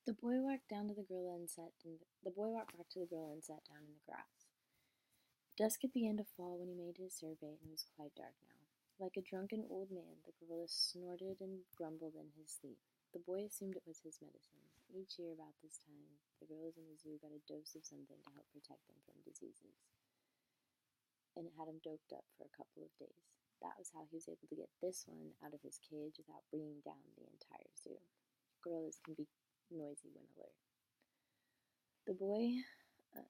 The boy walked down to the gorilla and the boy walked back to the gorilla and sat down in the grass. Dusk had begun to fall when he made his survey, and it was quite dark now. Like a drunken old man, the gorilla snorted and grumbled in his sleep. The boy assumed it was his medicine. Each year about this time, the gorillas in the zoo got a dose of something to help protect them from diseases, and it had him doped up for a couple of days. That was how he was able to get this one out of his cage without bringing down the entire zoo. Gorillas can be noisy when alert. The boy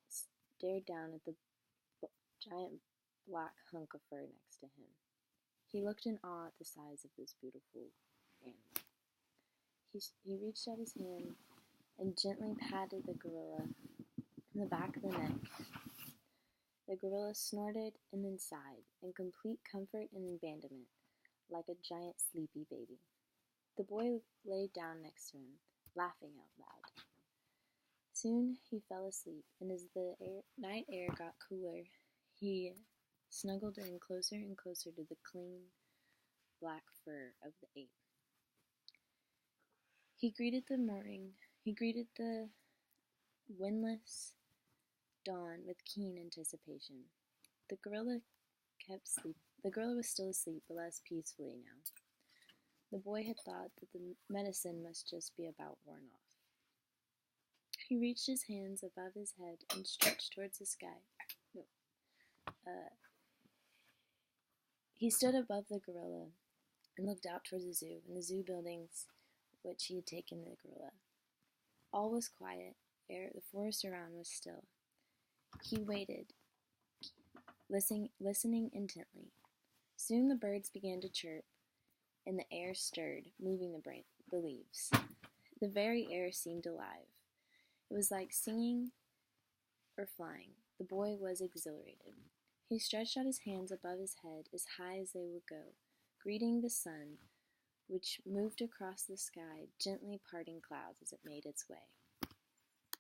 stared down at the giant black hunk of fur next to him. He looked in awe at the size of this beautiful animal. He reached out his hand and gently patted the gorilla in the back of the neck. The gorilla snorted and then sighed, in complete comfort and abandonment, like a giant sleepy baby. The boy lay down next to him, laughing out loud. Soon he fell asleep, and as the night air got cooler, he snuggled in closer and closer to the clean, black fur of the ape. He greeted the windless dawn with keen anticipation. The gorilla was still asleep, but less peacefully now. The boy had thought that the medicine must just be about worn off. He reached his hands above his head and stretched towards the sky. He stood above the gorilla and looked out towards the zoo and the zoo buildings which he had taken the gorilla. All was quiet. The forest around was still. He waited, listening intently. Soon the birds began to chirp, and the air stirred, moving the leaves. The very air seemed alive. It was like singing or flying. The boy was exhilarated. He stretched out his hands above his head as high as they would go, greeting the sun, which moved across the sky, gently parting clouds as it made its way.